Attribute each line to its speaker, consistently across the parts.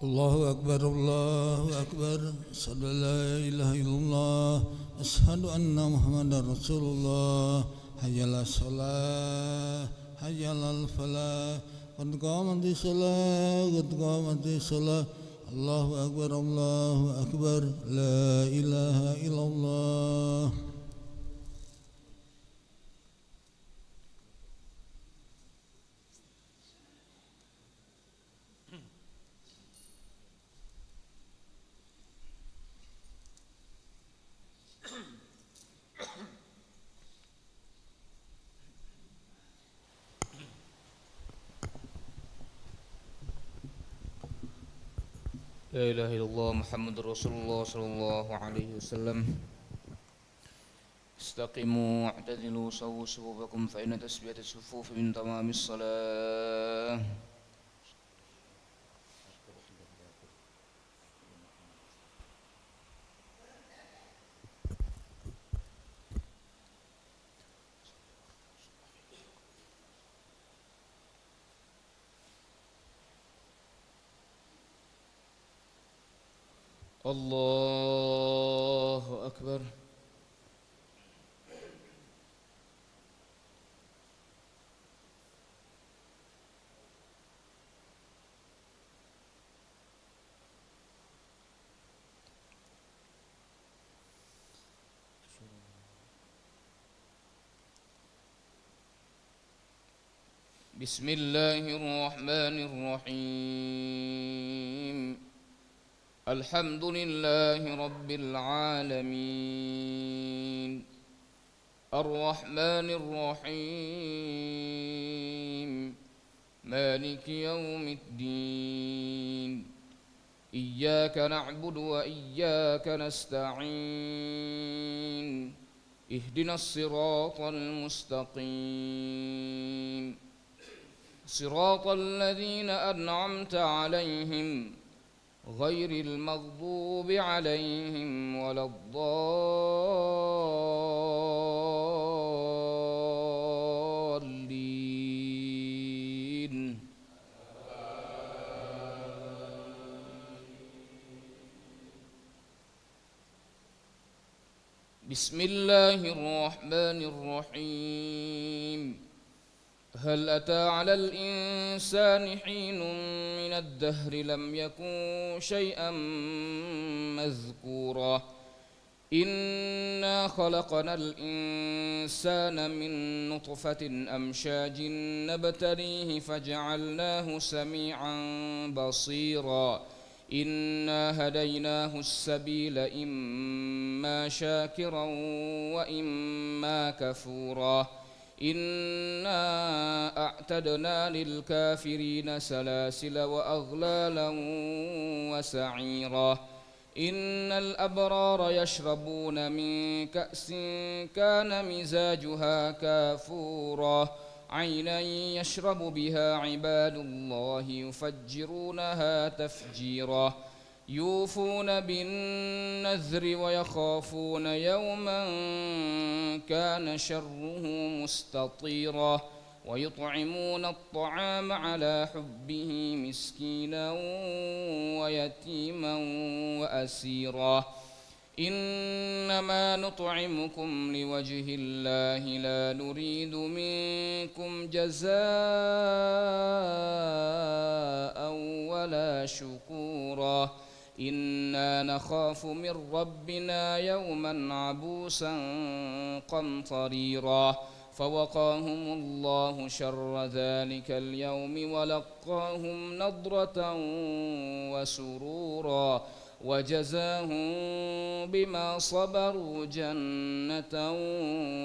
Speaker 1: الله أكبر الله أكبر أشهد أن لا إله إلا الله أشهد أن محمدا رسول الله حي على الصلاة حي على الفلاح قد قامت الصلاة قد قامت الصلاة الله أكبر لا إله إلا الله.
Speaker 2: لا إله إلا الله محمد رسول الله صلى الله عليه وسلم. استقيموا واعتدلوا سووا صفوفكم فإن تسبية الصفوف من تمام الصلاة. الله أكبر. بسم الله الرحمن الرحيم. الحمد لله رب العالمين الرحمن الرحيم مالك يوم الدين إياك نعبد وإياك نستعين اهدنا الصراط المستقيم صراط الذين أنعمت عليهم غير المغضوب عليهم ولا الضالين. بسم الله الرحمن الرحيم. هل أتى على الإنسان حين من الدهر لم يكن شيئا مذكورا إنا خلقنا الإنسان من نطفة أمشاج نبتليه فجعلناه سميعا بصيرا إنا هديناه السبيل إما شاكرا وإما كفورا إنا أعتدنا للكافرين سلاسل وأغلالا وسعيرا إن الأبرار يشربون من كأس كان مزاجها كافورا عينا يشرب بها عباد الله يفجرونها تفجيرا يوفون بالنذر ويخافون يوما كان شره مستطيرا ويطعمون الطعام على حبه مسكينا ويتيما وأسيرا إنما نطعمكم لوجه الله لا نريد منكم جزاء ولا شكورا إنا نخاف من ربنا يوما عبوسا قمطريرا فوقاهم الله شر ذلك اليوم ولقاهم نضرة وسرورا وجزاهم بما صبروا جنة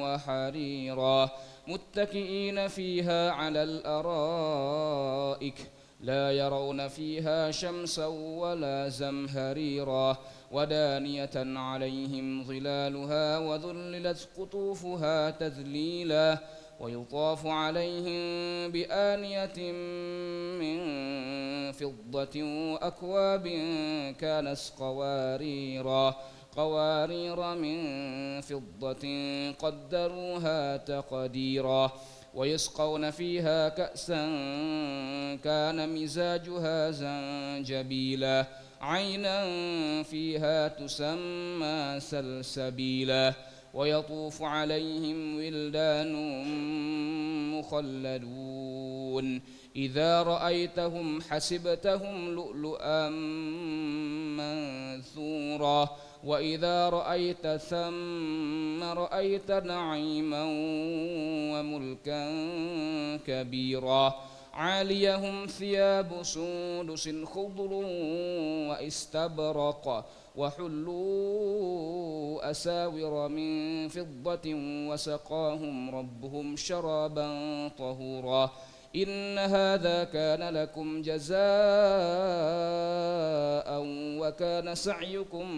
Speaker 2: وحريرا متكئين فيها على الأرائك لا يرون فيها شمسا ولا زمهريرا ودانية عليهم ظلالها وذللت قطوفها تذليلا ويطاف عليهم بآنية من فضة وأكواب كانت قوارير من فضة قدروها تقديرا ويسقون فيها كأسا كان مزاجها زنجبيلا عينا فيها تسمى سلسبيلا ويطوف عليهم ولدان مخلدون إذا رأيتهم حسبتهم لؤلؤا منثورا وإذا رأيت ثم رأيت نعيما وملكا كبيرا عاليهم ثياب سندس خضر واستبرق وحلوا أساور من فضة وسقاهم ربهم شرابا طهورا إن هذا كان لكم جزاء وكان سعيكم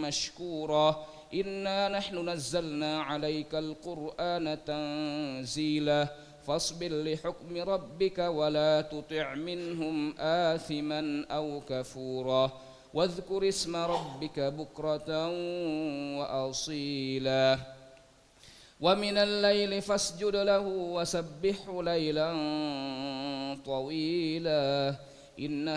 Speaker 2: مشكورا إنا نحن نزلنا عليك القرآن تنزيلا فاصبر لحكم ربك ولا تطع منهم آثما أو كفورا واذكر اسم ربك بكرة وأصيلا ومن الليل فاسجد له وسبحه ليلا طويلا إن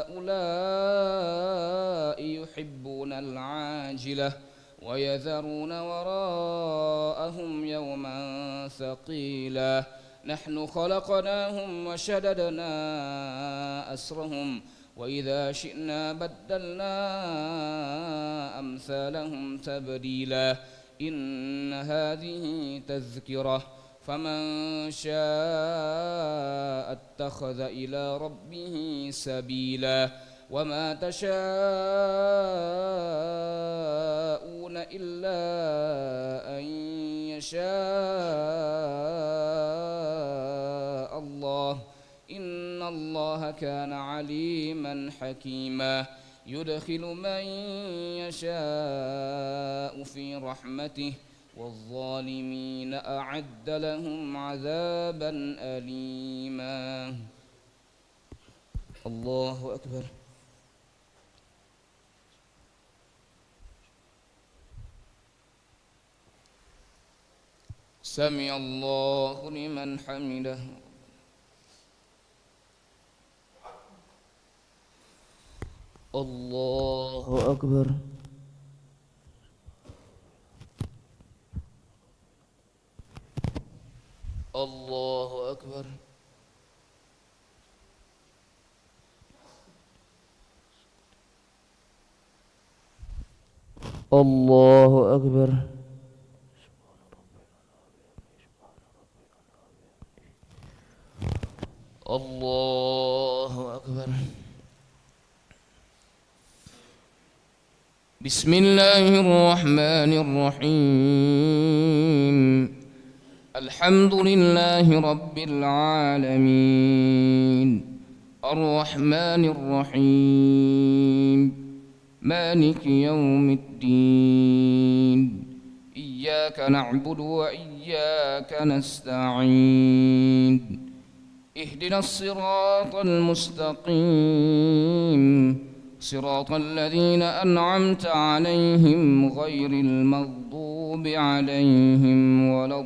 Speaker 2: هؤلاء يحبون العاجلة ويذرون وراءهم يوما ثقيلا نحن خلقناهم وشددنا أسرهم وإذا شئنا بدلنا أمثالهم تبديلا إن هذه تذكرة فمن شاء اتخذ إلى ربه سبيلا وما تشاءون إلا أن يشاء الله إن الله كان عليما حكيما يدخل من يشاء في رحمته والظالمين أعد لهم عذابا أليما الله أكبر سمع الله لمن حمده الله أكبر الله أكبر الله أكبر الله أكبر بسم الله الرحمن الرحيم الحمد لله رب العالمين الرحمن الرحيم مالك يوم الدين إياك نعبد وإياك نستعين اهدنا الصراط المستقيم صراط الذين أنعمت عليهم غير المغضوب عليهم ولا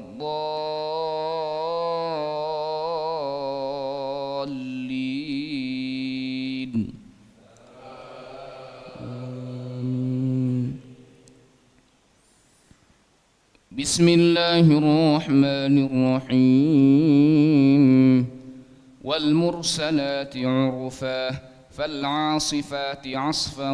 Speaker 2: الضالين آمين. بسم الله الرحمن الرحيم والمرسلات عرفا فالعاصفات عصفا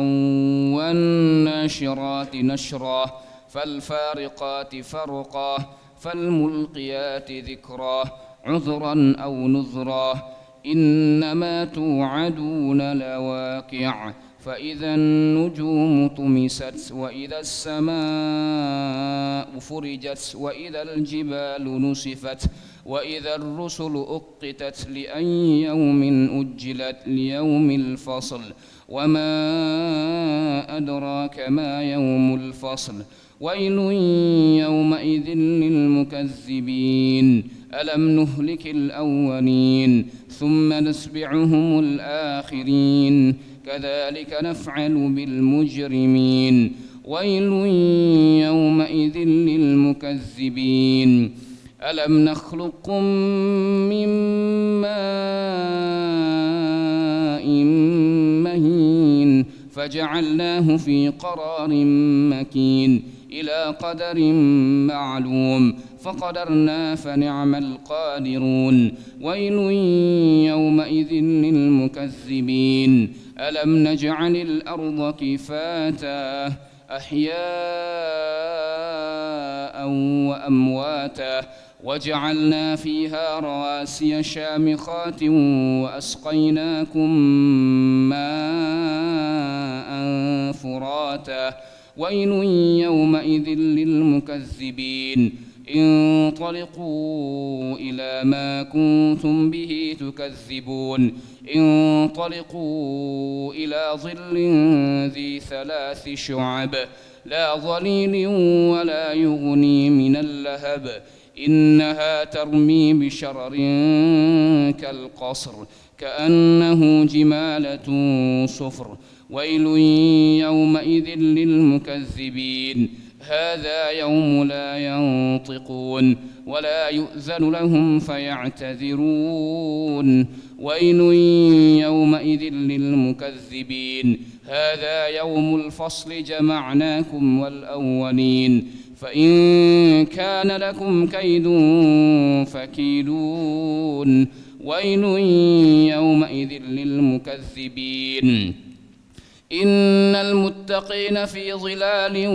Speaker 2: والناشرات نشرا فالفارقات فرقا فالملقيات ذكرا عذرا أو نذرا إنما توعدون لواقع فإذا النجوم طمست وإذا السماء فرجت وإذا الجبال نسفت وإذا الرسل أقتت لأي يوم أجلت ليوم الفصل وما أدراك ما يوم الفصل ويل يومئذ للمكذبين ألم نهلك الأولين ثم نتبعهم الآخرين كذلك نفعل بالمجرمين ويل يومئذ للمكذبين ألم نخلقكم من ماء مهين فجعلناه في قرار مكين إلى قدر معلوم فقدرنا فنعم القادرون ويل يومئذ للمكذبين ألم نجعل الأرض كفاتا أحياء وأمواتا وجعلنا فيها رواسي شامخات وأسقيناكم ماء فراتا ويل يومئذ للمكذبين انطلقوا إلى ما كنتم به تكذبون انطلقوا إلى ظل ذي 3 شعب لا ظليل ولا يغني من اللهب إنها ترمي بشرر كالقصر كأنه جمالة صفر ويل يومئذ للمكذبين هذا يوم لا ينطقون ولا يؤذن لهم فيعتذرون ويل يومئذ للمكذبين هذا يوم الفصل جمعناكم والأولين فإن كان لكم كيد فكيدون ويل يومئذ للمكذبين إن المتقين في ظلال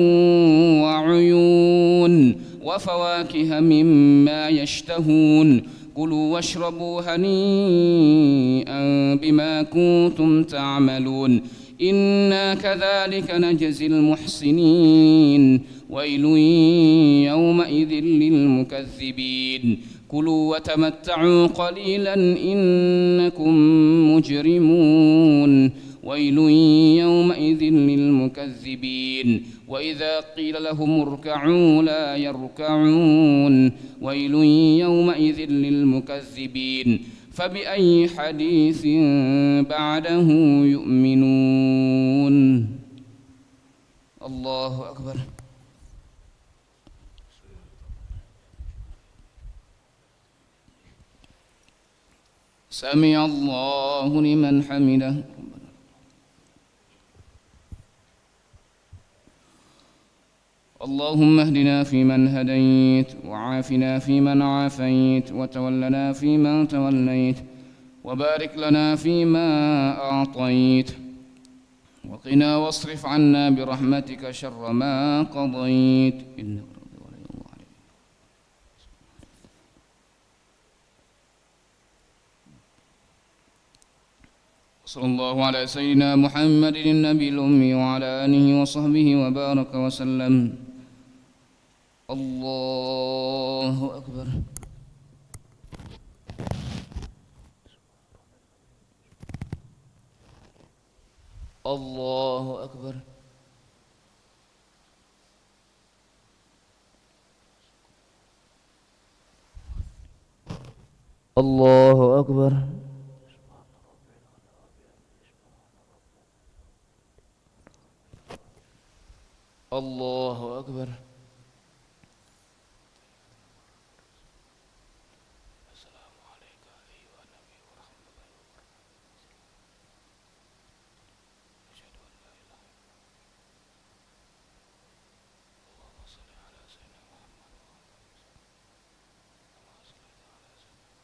Speaker 2: وعيون وفواكه مما يشتهون كلوا واشربوا هنيئا بما كنتم تعملون إنا كذلك نجزي المحسنين ويل يومئذ للمكذبين كلوا وتمتعوا قليلا إنكم مجرمون ويل يومئذ للمكذبين وإذا قيل لهم اركعوا لا يركعون ويل يومئذ للمكذبين فبأي حديث بعده يؤمنون الله أكبر سمع الله لمن حمده اللهم اهدنا فيمن هديت وعافنا فيمن عافيت وتولنا فيمن توليت وبارك لنا فيما أعطيت وقنا واصرف عنا برحمتك شر ما قضيت إنك تقضي ولا يقضى عليك صلى الله على سيدنا محمد النبي الأمي وعلى آله وصحبه وبارك وسلم الله أكبر الله أكبر الله أكبر الله أكبر السلام عليك أيها النبي ورحمة الله وبركاته أشهد أن لا إله إلا الله اللهم صل على سيدنا محمد كما صليت على سيدنا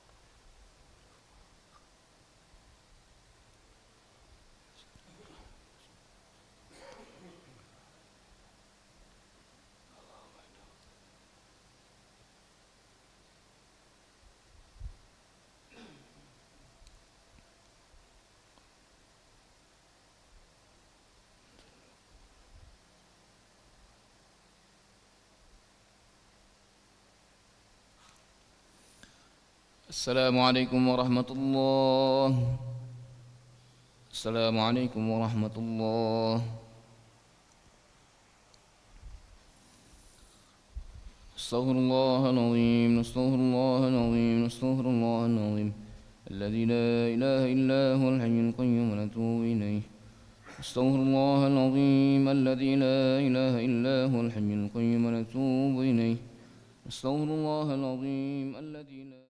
Speaker 2: السلام عليكم ورحمة الله السلام عليكم ورحمة الله استغفر الله العظيم استغفر الله العظيم استغفر الله العظيم الذي لا إله إلا هو الحي القيوم ونتوب إليه استغفر الله العظيم الذي لا إله إلا هو الحي القيوم ونتوب إليه أستغفر الله العظيم الذي لا